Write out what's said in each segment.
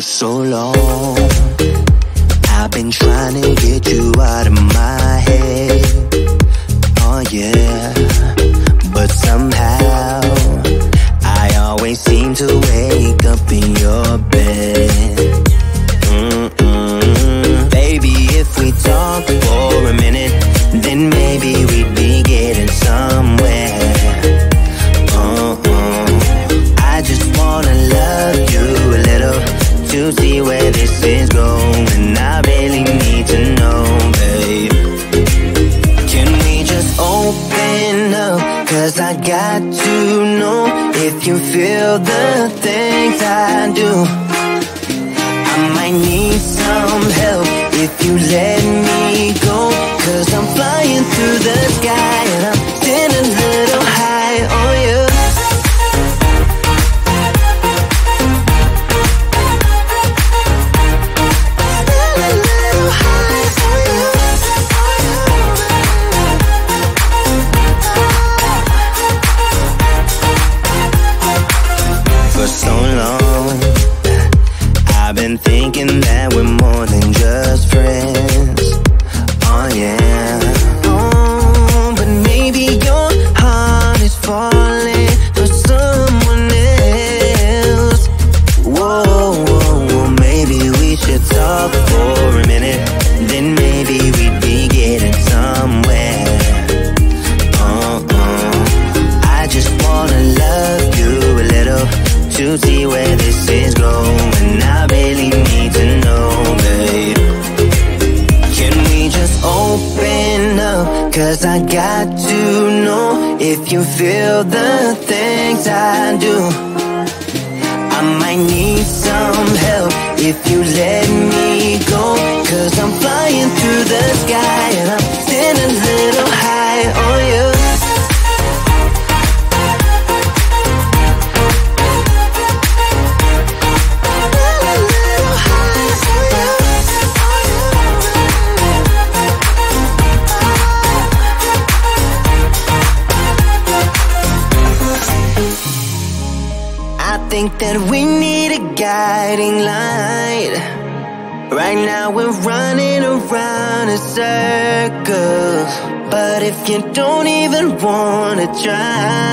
so long. I've been trying to get you out of my head. Oh yeah, but somehow I always seem to wake up in your bed. Baby, if we talk for a minute, then maybe we'd be getting somewhere. I just wanna love you a little to see where this is going. I really need to know, babe. Can we just open up? 'Cause I got to know if you feel the things I do. I might need some help if you let me go. 'Cause I'm flying through the sky and I'm sitting a little high on you. For so long, I've been thinking that we're more than just friends. Oh yeah. Oh, but maybe your heart is falling for someone else. Whoa, whoa, whoa, maybe we should talk for a minute. Then maybe we'd be getting somewhere. I just wanna love you a little to see where this is going. I really need to know, babe. Can we just open up? 'Cause I got to know if you feel the things I do. I might need some help if you let me go. 'Cause I'm flying through the sky and I'm sitting a little high on you. I think that we need a guiding light. Right now we're running around in circles. But if you don't even wanna try,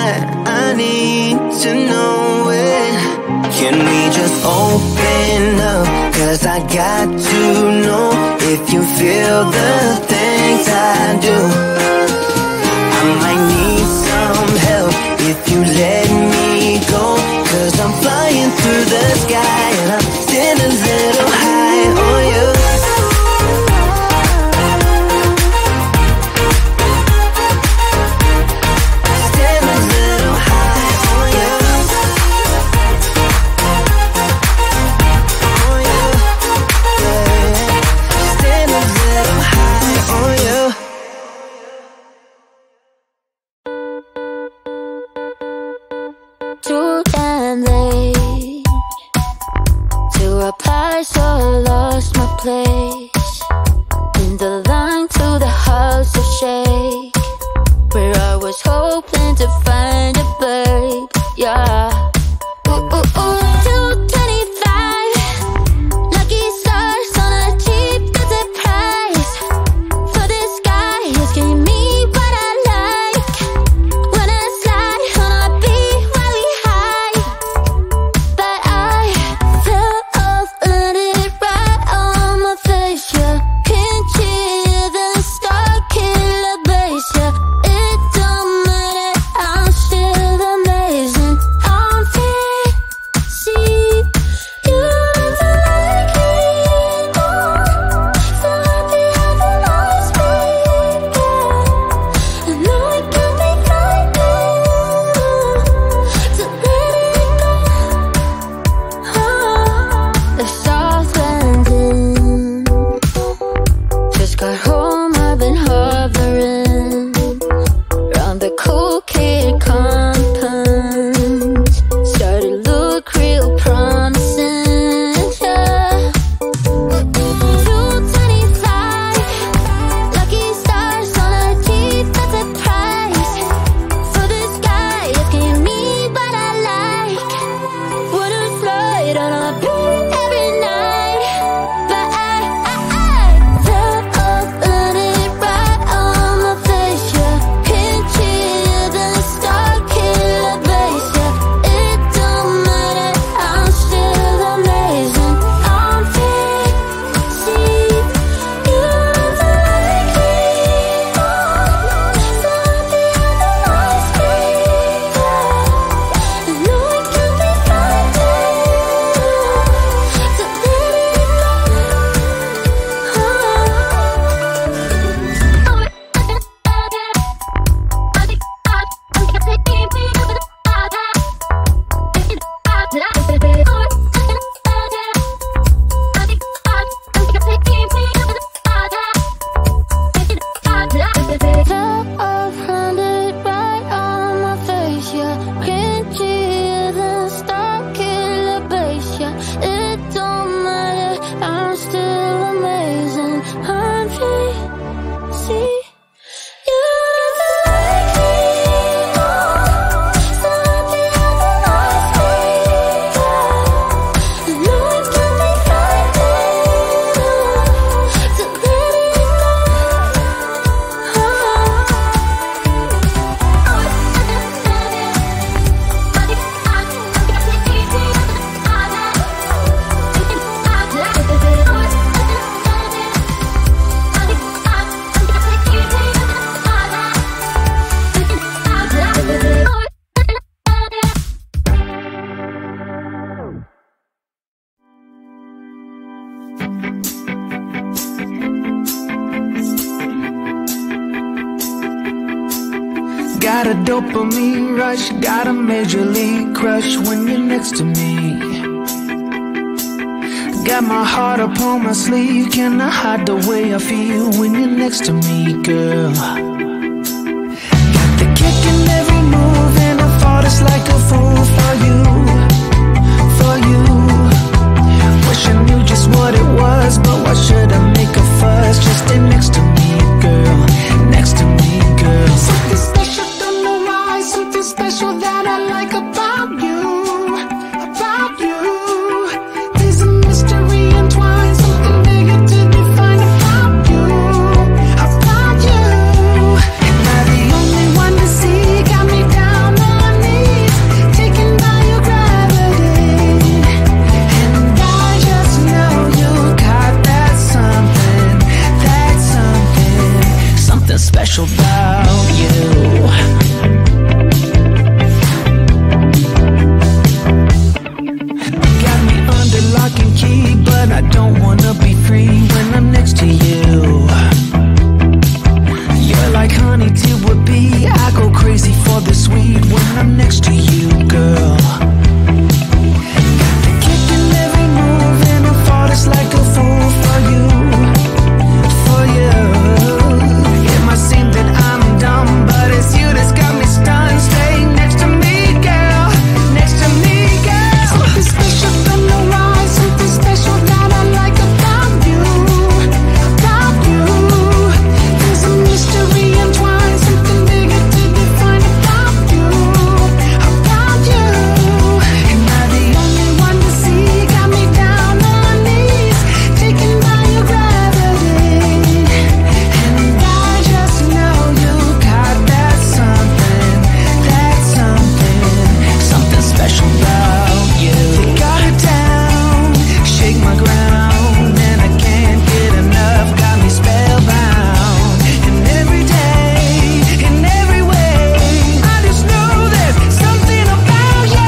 I need to know it. Can we just open up? 'Cause I got to know if you feel the things I do. I might need some help if you let me go. 'Cause I'm flying through the sky and I'm sitting a little high on you. Sitting a little high on you. On you. Yeah. Sitting a little high on you. Too damn late to apply, so I lost my place in the line to the house of shake, where I was hoping to find a babe. Yeah. Ooh, ooh, ooh. 225 lucky stars on a cheap visit price. For this guy, he's giving me what I like. When I slide on a beat while we high, but I fell off, landed right on my face. Yeah, can't hear the star killer bass. Yeah, it don't matter, I'm Got a dopamine rush, got a major league crush when you're next to me. Got my heart upon my sleeve, can I hide the way I feel when you're next to me, girl? Got the kick in every move and I fought us like a fool for you, for you. Wish I knew just what it was, but why should I make a fuss? Just stay next to me, girl, next to me, girl. Something special, don't know why, something special that I like about you, about you. There's a mystery entwined, something bigger to define about you, about you. Am I the only one to see? Got me down on my knees, taken by your gravity. And I just know you got that something, something special about you. Got me under lock and key, but I don't wanna be free when I'm next to you. You're like honey to a bee, I go crazy for the sweet when I'm next to you, girl. Got the kick in every move and I fought us like a fool for you, for you. It might seem that I'm dumb, but it's you that's got me stunned. Stay next to me, girl, next to me, girl. Something special, don't know why, something special that I like about you, about you. There's a mystery entwined, something bigger to define about you, about you. Am I the only one to see? Got me down on my knees, taken by your gravity. And I just know you got that something, something special about you. You got it down, shake my ground, and I can't get enough, got me spellbound. And every day, in every way, I just know there's something about you.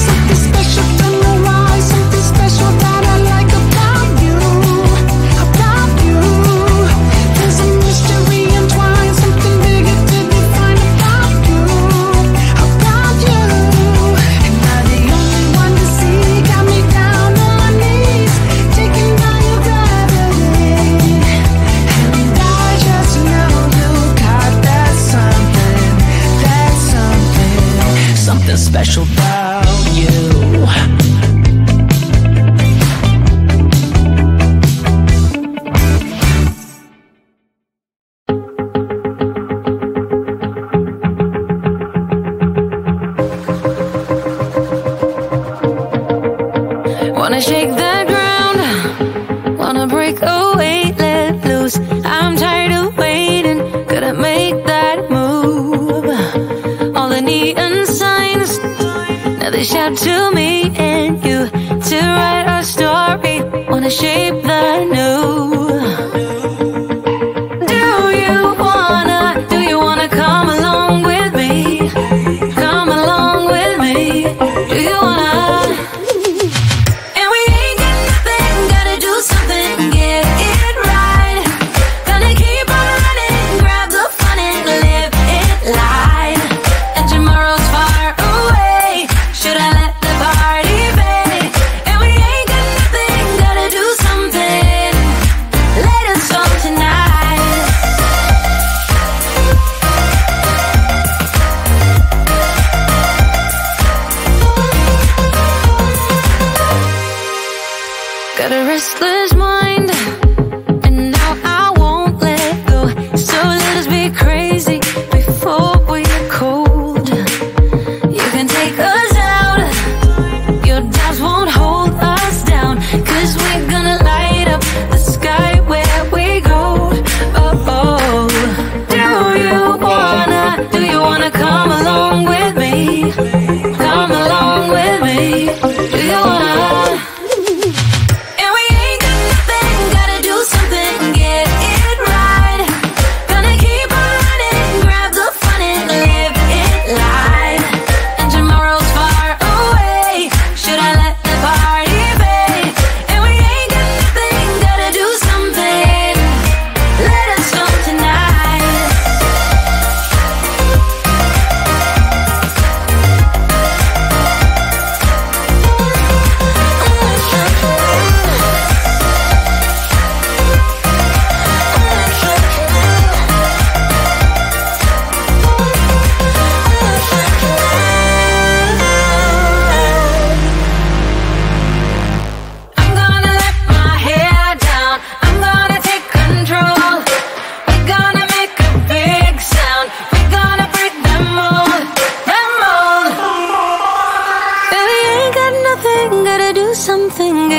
Something special, don't know why, something special that I like about you, about you. There's a mystery entwined, something bigger to define about you, about you. Am I the only one to see? Got me down on my knees, taken by your gravity. And I just know you got that something special about you. Wanna shake the ground, wanna break away, let loose. I'm tired of waiting, gotta make that move. All the neon signs, now they shout to me and you to write our story. Wanna shape the new. Do you wanna come along with me? Come along with me. Do you wanna? And we ain't got nothing, gotta do something, get it right. Gonna keep on running, grab the fun and live it light. And tomorrow's far away, should I let the party fade? And we ain't got nothing, gotta do something, let us go tonight. Got a restless mind, and now I won't let go. So let us be crazy before we get cold. You can take us out, your doubts won't hold us down, 'cause we're gonna light up the sky where we go. Oh, oh. Do you wanna come along with me? Come along with me. Do you wanna? And we ain't got nothing, gotta do something, get it right. Gonna keep on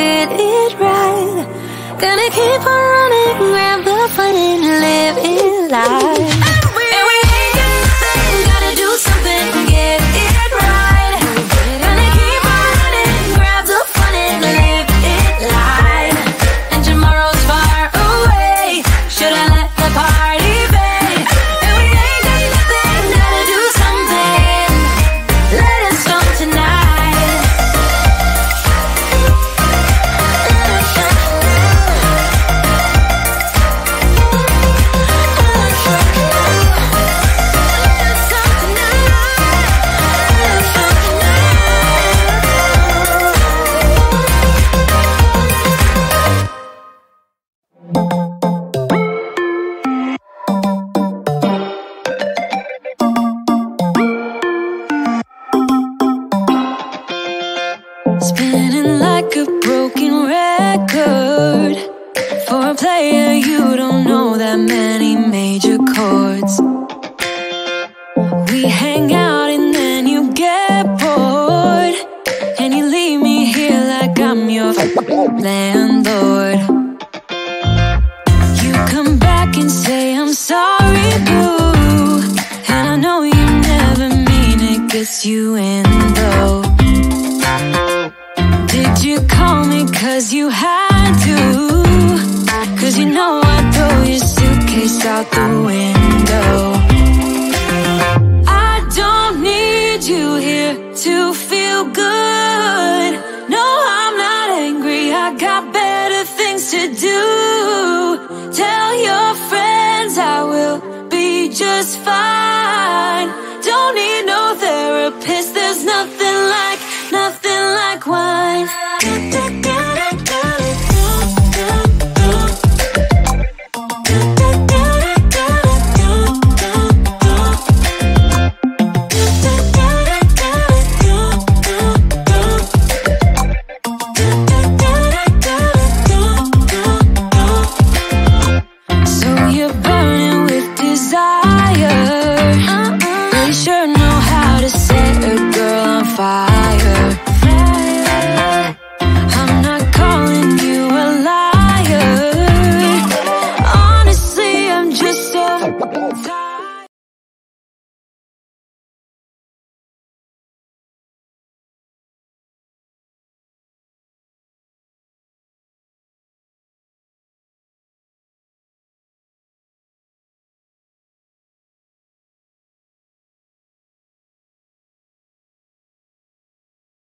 get it right. Gonna keep on running, grab the fun and live it life. And we ain't got nothing, gotta do something, get it right. Gonna keep on running, grab the fun and live it life. And tomorrow's far away, should I let the party fade? And we ain't got nothing, gotta do something, let it start tonight. Spinning like a broken record. For a player, you don't know that many major chords. We hang out and then you get bored, and you leave me here like I'm your landlord. You come back and say I'm sorry, boo, and I know you never mean it, gets you in though. Did you call me cause you had to? Cause you know I'd throw your suitcase out the window. I don't need you here to feel good. No, I'm not angry, I got better things to do. Tell your friends I will be just fine. Don't need no